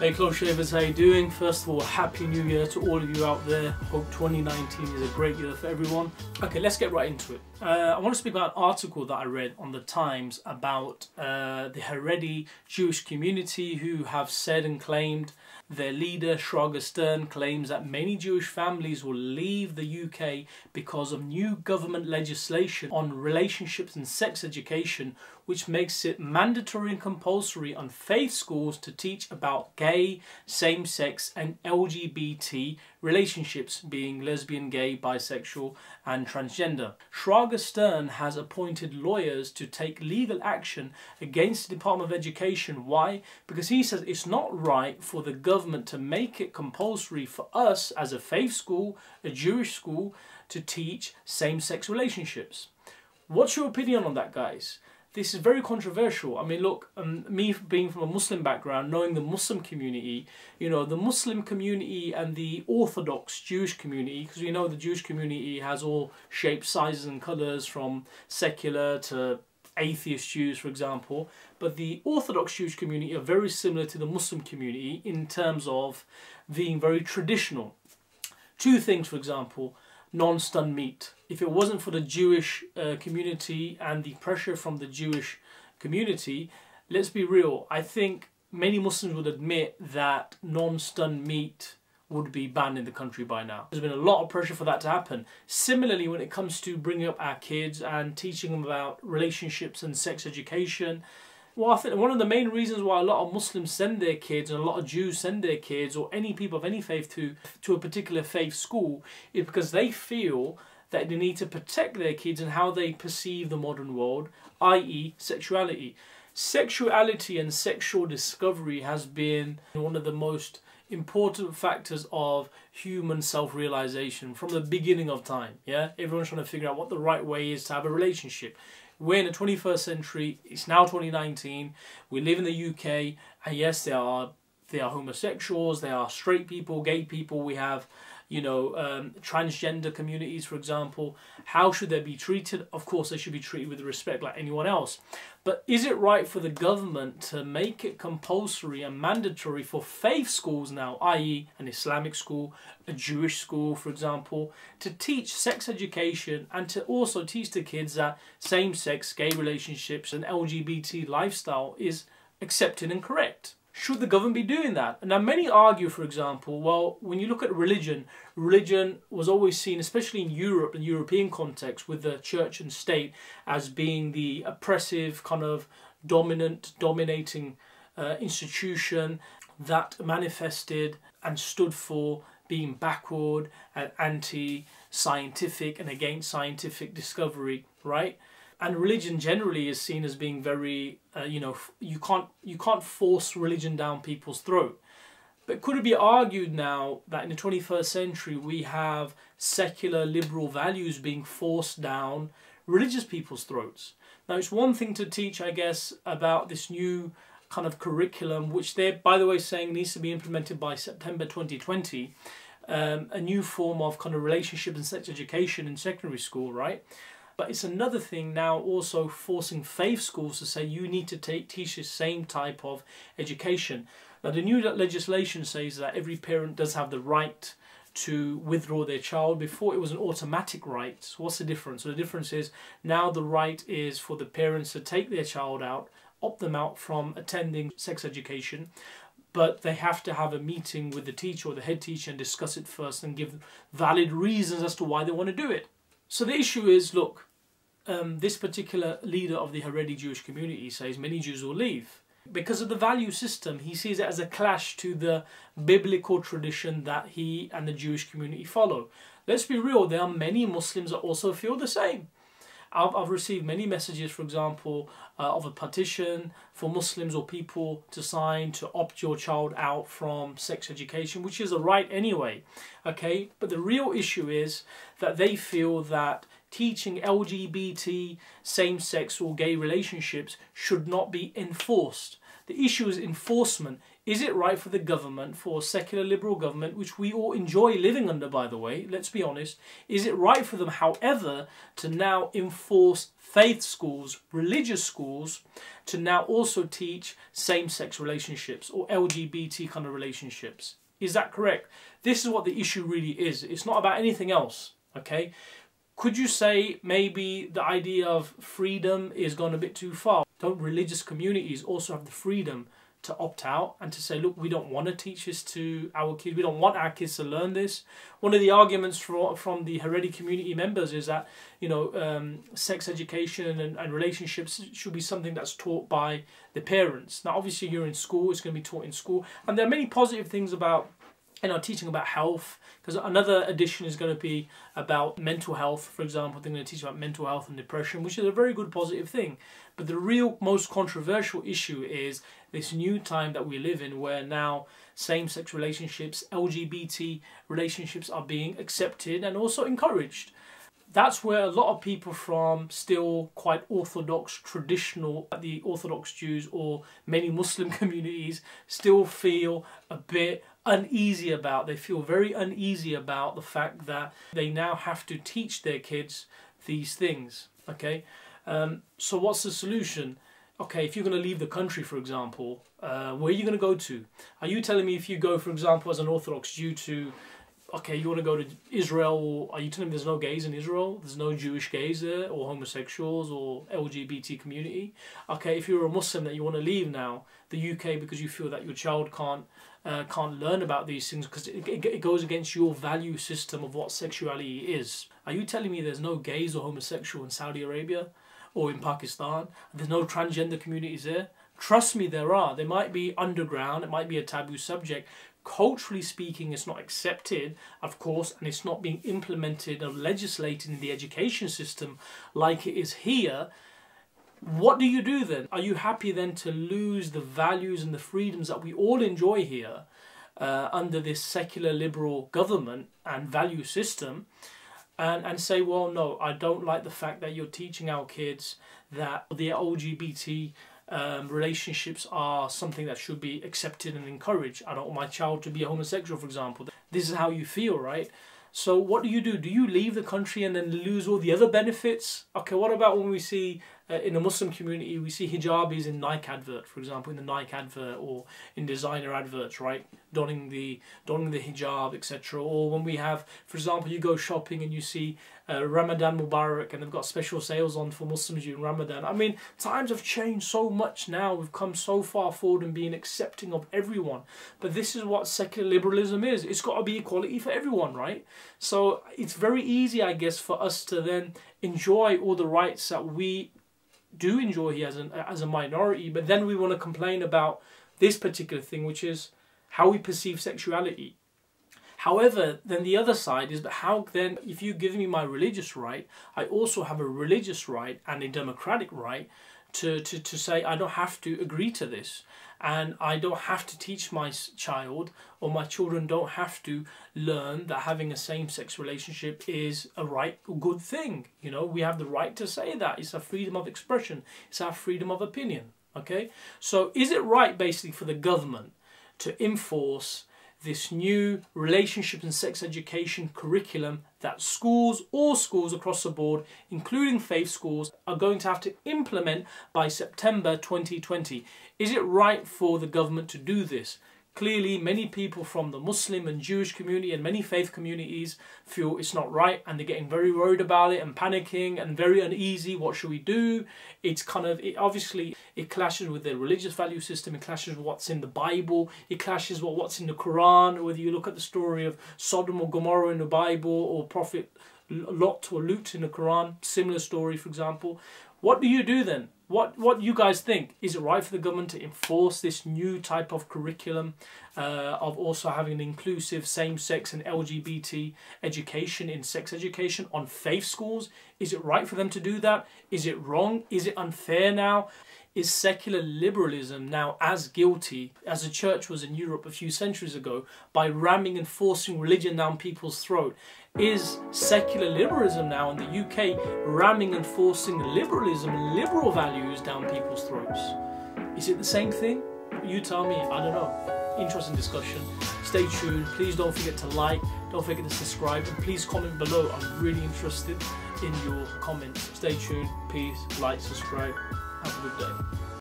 Hey close shavers, how you doing? First of all, happy new year to all of you out there. Hope 2019 is a great year for everyone. Okay, let's get right into it. I want to speak about an article that I read on the Times about the Haredi Jewish community who have said and claimed, their leader Shraga Stern claims that many Jewish families will leave the UK because of new government legislation on relationships and sex education, which makes it mandatory and compulsory on faith schools to teach about gay, same-sex and LGBT relationships, being lesbian, gay, bisexual and transgender. Shraga Stern has appointed lawyers to take legal action against the Department of Education. Why? Because he says it's not right for the government to make it compulsory for us as a faith school, a Jewish school, to teach same-sex relationships. What's your opinion on that, guys? This is very controversial. I mean, look, me being from a Muslim background, knowing the Muslim community, you know, the Muslim community and the Orthodox Jewish community, because we know the Jewish community has all shapes, sizes and colours, from secular to atheist Jews, for example. But the Orthodox Jewish community are very similar to the Muslim community in terms of being very traditional. Two things, for example: non-stunned meat. If it wasn't for the Jewish community and the pressure from the Jewish community, let's be real, I think many Muslims would admit that non-stunned meat would be banned in the country by now. There's been a lot of pressure for that to happen. Similarly, when it comes to bringing up our kids and teaching them about relationships and sex education, well, I think one of the main reasons why a lot of Muslims send their kids and a lot of Jews send their kids, or any people of any faith, to a particular faith school is because they feel that they need to protect their kids and how they perceive the modern world, i.e. sexuality. Sexuality and sexual discovery has been one of the most important factors of human self-realization from the beginning of time. Yeah, everyone's trying to figure out what the right way is to have a relationship. We're in the 21st century, it's now 2019, we live in the UK, and yes, there are homosexuals, there are straight people, gay people, we have, you know, transgender communities, for example. How should they be treated? Of course, they should be treated with respect like anyone else. But is it right for the government to make it compulsory and mandatory for faith schools now, i.e. an Islamic school, a Jewish school, for example, to teach sex education and to also teach the kids that same-sex, gay relationships and LGBT lifestyle is accepted and correct? Should the government be doing that? Now, many argue, for example, well, when you look at religion, religion was always seen, especially in Europe and European context, with the church and state as being the oppressive, kind of dominating institution that manifested and stood for being backward and anti-scientific and against scientific discovery, right? And religion generally is seen as being very, you know, you can't force religion down people's throat. But could it be argued now that in the 21st century we have secular liberal values being forced down religious people's throats? Now, it's one thing to teach, I guess, about this new kind of curriculum, which they're, by the way, saying needs to be implemented by September 2020, a new form of kind of relationship and sex education in secondary school, right? But it's another thing now also forcing faith schools to say you need to teach the same type of education. Now, the new legislation says that every parent does have the right to withdraw their child. Before, it was an automatic right. So what's the difference? So the difference is now the right is for the parents to take their child out, opt them out from attending sex education, but they have to have a meeting with the teacher or the head teacher and discuss it first and give valid reasons as to why they want to do it. So the issue is, look, this particular leader of the Haredi Jewish community says many Jews will leave. Because of the value system, he sees it as a clash to the biblical tradition that he and the Jewish community follow. Let's be real, there are many Muslims that also feel the same. I've received many messages, for example, of a petition for Muslims or people to sign to opt your child out from sex education, which is a right anyway, okay? But the real issue is that they feel that teaching LGBT, same-sex or gay relationships should not be enforced. The issue is enforcement. Is it right for the government, for a secular liberal government, which we all enjoy living under, by the way, let's be honest, is it right for them, however, to now enforce faith schools, religious schools, to now also teach same-sex relationships or LGBT kind of relationships? Is that correct? This is what the issue really is. It's not about anything else, okay? Could you say maybe the idea of freedom is gone a bit too far? Don't religious communities also have the freedom to opt out and to say, look, we don't want to teach this to our kids. We don't want our kids to learn this. One of the arguments from the Haredi community members is that, you know, sex education and relationships should be something that's taught by the parents. Now, obviously, you're in school. It's going to be taught in school. And there are many positive things about, you know, teaching about health, because another edition is going to be about mental health, for example. They're going to teach about mental health and depression, which is a very good positive thing. But the real most controversial issue is this new time that we live in, where now same-sex relationships, LGBT relationships are being accepted and also encouraged. That's where a lot of people from still quite orthodox, traditional, the Orthodox Jews or many Muslim communities still feel a bit uneasy about. They feel very uneasy about the fact that they now have to teach their kids these things, okay? So what's the solution? Okay, if you're going to leave the country, for example, where are you going to go to? Are you telling me if you go, for example, as an Orthodox Jew to, okay, you want to go to Israel, or are you telling me there's no gays in Israel? There's no Jewish gays there, or homosexuals, or LGBT community? Okay, if you're a Muslim that you want to leave now the UK because you feel that your child can't learn about these things because it goes against your value system of what sexuality is. Are you telling me there's no gays or homosexual in Saudi Arabia or in Pakistan? There's no transgender communities there? Trust me, there are. They might be underground. It might be a taboo subject. Culturally speaking, it's not accepted, of course, and it's not being implemented or legislated in the education system like it is here. What do you do then? Are you happy then to lose the values and the freedoms that we all enjoy here under this secular liberal government and value system, and say, well, no, I don't like the fact that you're teaching our kids that the LGBT relationships are something that should be accepted and encouraged. I don't want my child to be a homosexual, for example. This is how you feel, right? So what do? Do you leave the country and then lose all the other benefits? Okay, what about when we see in the Muslim community, we see hijabis in Nike advert, for example, in the Nike advert or in designer adverts, right? Donning the hijab, etc. Or when we have, for example, you go shopping and you see Ramadan Mubarak and they've got special sales on for Muslims during Ramadan. I mean, times have changed so much now. We've come so far forward in being accepting of everyone. But this is what secular liberalism is. It's got to be equality for everyone, right? So it's very easy, I guess, for us to then enjoy all the rights that we do enjoy here as a minority, but then we want to complain about this particular thing, which is how we perceive sexuality. However, then the other side is, but how then, if you give me my religious right, I also have a religious right and a democratic right to say I don't have to agree to this, and I don't have to teach my child, or my children don't have to learn that having a same-sex relationship is a right, a good thing. You know, we have the right to say that. It's our freedom of expression. It's our freedom of opinion. Okay? So is it right, basically, for the government to enforce this new relationship and sex education curriculum that schools, all schools across the board, including faith schools, are going to have to implement by September 2020? Is it right for the government to do this? Clearly, many people from the Muslim and Jewish community and many faith communities feel it's not right, and they're getting very worried about it and panicking and very uneasy. What should we do? It's kind of, obviously, it clashes with their religious value system. It clashes with what's in the Bible. It clashes with what's in the Quran. Whether you look at the story of Sodom or Gomorrah in the Bible, or Prophet Lot or Lut in the Quran, similar story, for example. What do you do then? What do you guys think? Is it right for the government to enforce this new type of curriculum of also having an inclusive same-sex and LGBT education in sex education on faith schools? Is it right for them to do that? Is it wrong? Is it unfair now? Is secular liberalism now as guilty as the church was in Europe a few centuries ago by ramming and forcing religion down people's throat? Is secular liberalism now in the UK ramming and forcing liberalism, liberal values down people's throats? Is it the same thing? You tell me. I don't know. Interesting discussion. Stay tuned. Please don't forget to like. Don't forget to subscribe. And please comment below. I'm really interested in your comments. Stay tuned. Peace. Like, subscribe. Have a good day.